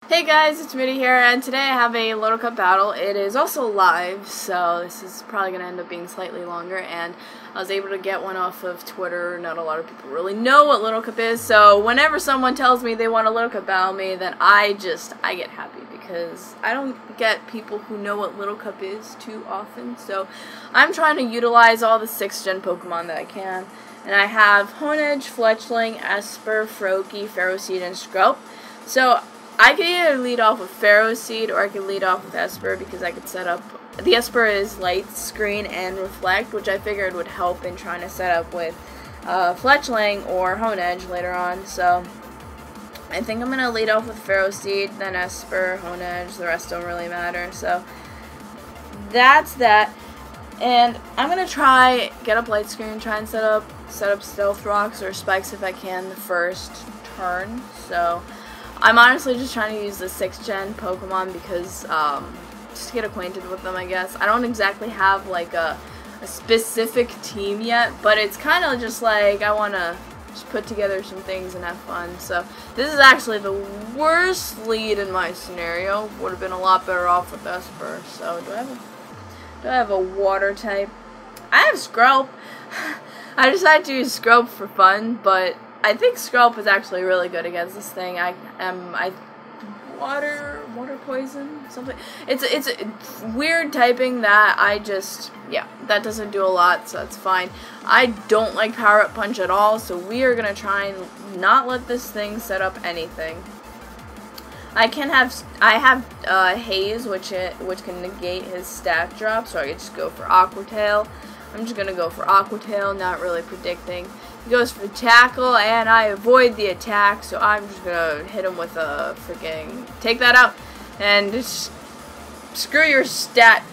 Hey guys, it's Mitty here, and today I have a Little Cup battle. It is also live, so this is probably going to end up being slightly longer, and I was able to get one off of Twitter. Not a lot of people really know what Little Cup is, so whenever someone tells me they want a Little Cup battle me, then I get happy, because I don't get people who know what Little Cup is too often, so I'm trying to utilize all the 6th gen Pokemon that I can, and I have Honedge, Fletchling, Esper, Froakie, Ferroseed, and Skrelp. So I could either lead off with Ferroseed or I could lead off with Esper because I could set up... The Esper is Light Screen and Reflect, which I figured would help in trying to set up with Fletchling or Honedge later on. So I think I'm going to lead off with Ferroseed, then Esper, Honedge. The rest don't really matter. So that's that. And I'm going to try get up Light Screen, try and set up Stealth Rocks or Spikes if I can the first turn. So I'm honestly just trying to use the 6th gen Pokemon because, just to get acquainted with them, I guess. I don't exactly have, like, a specific team yet, but it's kind of just like, I want to just put together some things and have fun. So, this is actually the worst lead in my scenario. Would have been a lot better off with Esper. So, do I have a water type? I have Skrelp. I decided to use Skrelp for fun, but I think Skrelp is actually really good against this thing. Water poison, something. It's a weird typing that that doesn't do a lot, so that's fine. I don't like Power Up Punch at all, so we are gonna try and not let this thing set up anything. I have Haze, which can negate his stat drop, so I could just go for Aqua Tail. I'm just gonna go for Aqua Tail, not really predicting. He goes for Tackle, and I avoid the attack, so I'm just gonna hit him with a freaking... Take that out, and just screw your stat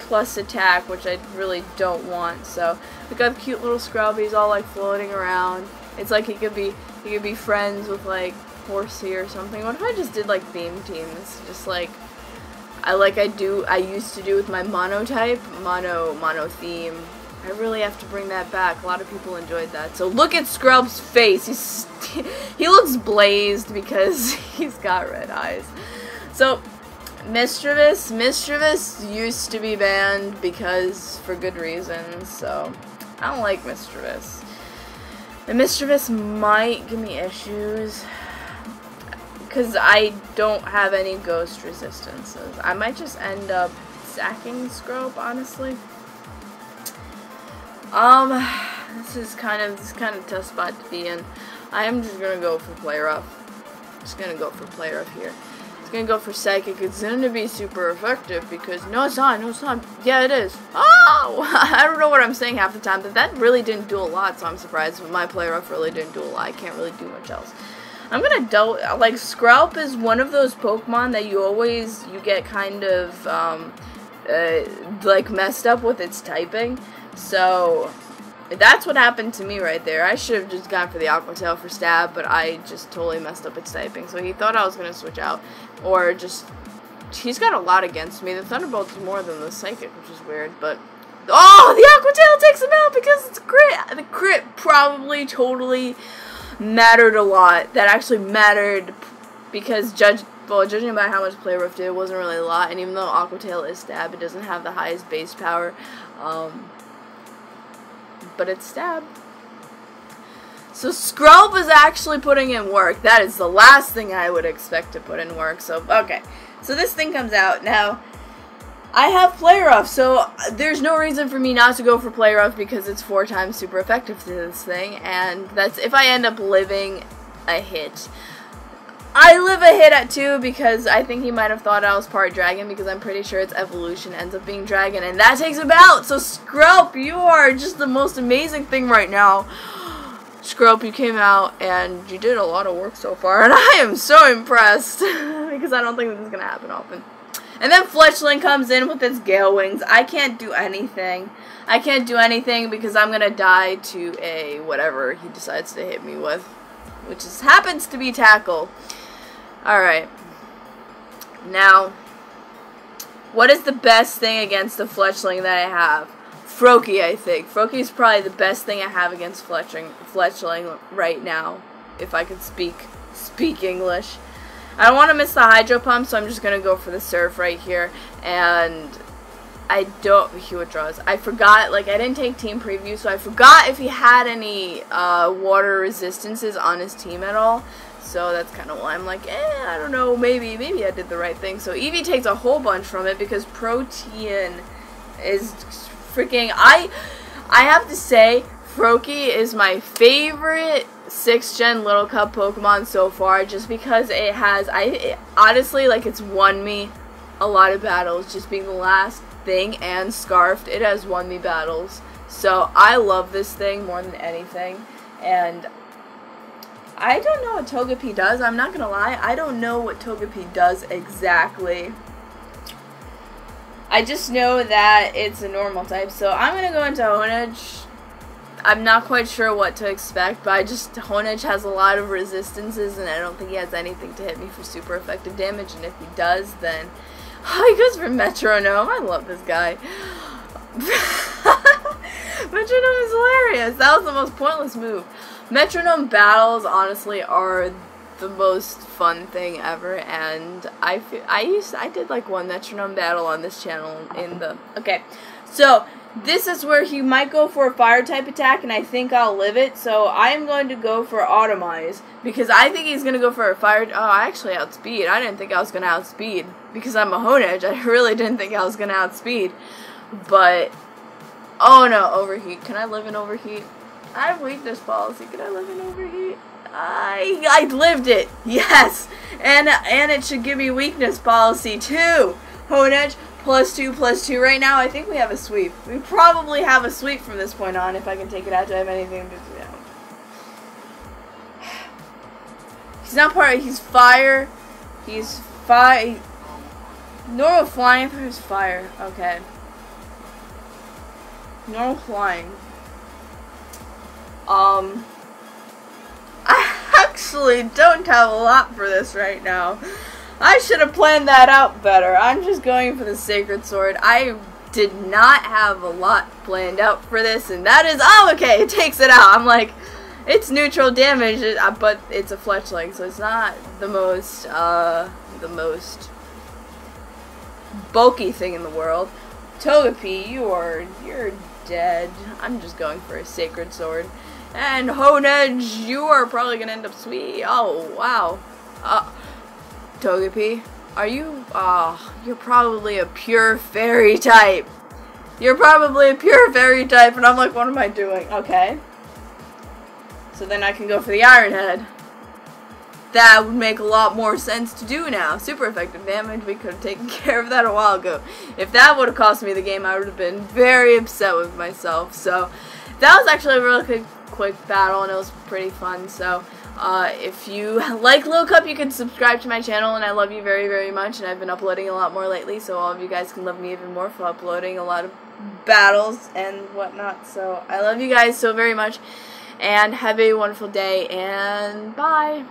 plus attack, which I really don't want. So we got the cute little Skrelp. He's all like floating around. It's like he could be friends with like Horsey or something. What if I just did like Beam Team? It's just like I used to do with my mono type, mono theme. I really have to bring that back. A lot of people enjoyed that. So look at Skrelp's face. He looks blazed because he's got red eyes. So Mischievous used to be banned because for good reasons. So I don't like Mischievous. And Mischievous might give me issues because I don't have any ghost resistances. I might just end up sacking Skrelp, honestly. This is kind of a tough spot to be in. I am just gonna go for Play Rough. Just gonna go for Play Rough here. It's gonna go for Psychic. It's gonna be super effective because no, it's not. Yeah, it is. Oh, I don't know what I'm saying half the time, but that really didn't do a lot. So I'm surprised. But my Play Rough really didn't do a lot. I can't really do much else. I'm gonna like Skrelp is one of those Pokemon that you get kind of like messed up with its typing. So that's what happened to me right there. I should have just gone for the Aqua Tail for stab, but I just totally messed up its typing. So he thought I was gonna switch out, or just he's got a lot against me. The Thunderbolt's more than the Psychic, which is weird. But oh, the Aqua Tail takes him out because it's a crit. The crit probably totally mattered a lot. That actually mattered because judging by how much Play Rough did, it wasn't really a lot. And even though Aqua Tail is stab, it doesn't have the highest base power. But it's stab. So Skrelp is actually putting in work. That is the last thing I would expect to put in work. So, okay. So this thing comes out. Now, I have Play Rough, so there's no reason for me not to go for Play Rough because it's 4 times super effective to this thing. And that's if I end up living a hit. I live a hit at 2 because I think he might have thought I was part dragon because I'm pretty sure its evolution ends up being dragon, and that takes him out. So Skrelp, you are just the most amazing thing right now. Skrelp, you came out and you did a lot of work so far, and I am so impressed because I don't think this is going to happen often. And then Fletchling comes in with its Gale Wings. I can't do anything. I can't do anything because I'm going to die to a whatever he decides to hit me with, which happens to be Tackle. Alright, now, what is the best thing against the Fletchling that I have? Froakie, I think. Froakie is probably the best thing I have against Fletchling right now, if I could speak English. I don't want to miss the hydro pump, so I'm just going to go for the surf right here. And I don't, he withdraws. I forgot, like, I didn't take team preview, so I forgot if he had any water resistances on his team at all. So that's kind of why I'm like, I don't know, maybe I did the right thing. So Eevee takes a whole bunch from it because Protean is freaking, I have to say, Froakie is my favorite 6th gen Little Cup Pokemon so far, just because it has, honestly, like, it's won me a lot of battles, just being the last thing, and Scarfed, it has won me battles. So I love this thing more than anything, and I don't know what Togepi does. I'm not gonna lie, I don't know what Togepi does exactly. I just know that it's a normal type, so I'm gonna go into Honedge. I'm not quite sure what to expect, but Honedge has a lot of resistances, and I don't think he has anything to hit me for super effective damage, and if he does, then he goes for Metronome. I love this guy. Metronome is hilarious. That was the most pointless move. Metronome battles, honestly, are the most fun thing ever, and I did like one Metronome battle on this channel in the, okay, so this is where he might go for a fire type attack, and I think I'll live it, so I'm going to go for Automize, because I think he's going to go for a fire, oh, I actually outspeed. I didn't think I was going to outspeed, because I'm a Honedge. I really didn't think I was going to outspeed, but, oh no, overheat. Can I live in overheat? I have weakness policy. Can I live in overheat? I lived it. Yes. And it should give me weakness policy too. Honedge +2/+2. Right now, I think we have a sweep. We probably have a sweep from this point on. If I can take it out, do I have anything to do? He's not part of, he's fire. He's fire. Normal flying. I thought it was fire. Okay. Normal flying. I actually don't have a lot for this right now. I should have planned that out better. I'm just going for the Sacred Sword. I did not have a lot planned out for this, and that is, oh, okay, it takes it out. I'm like, it's neutral damage, but it's a Fletchling, so it's not the most bulky thing in the world. Togepi, you're dead. I'm just going for a Sacred Sword. And Honedge, you are probably gonna end up sweet. Oh, wow. Togepi, are you, you're probably a pure fairy type. You're probably a pure fairy type, and I'm like, what am I doing? Okay. So then I can go for the Iron Head. That would make a lot more sense to do now. Super effective damage. We could have taken care of that a while ago. If that would have cost me the game, I would have been very upset with myself. So that was actually a really quick battle, and it was pretty fun. So if you like Little Cup, you can subscribe to my channel, and I love you very, very much. And I've been uploading a lot more lately, so all of you guys can love me even more for uploading a lot of battles and whatnot. So I love you guys so very much, and have a wonderful day, and bye.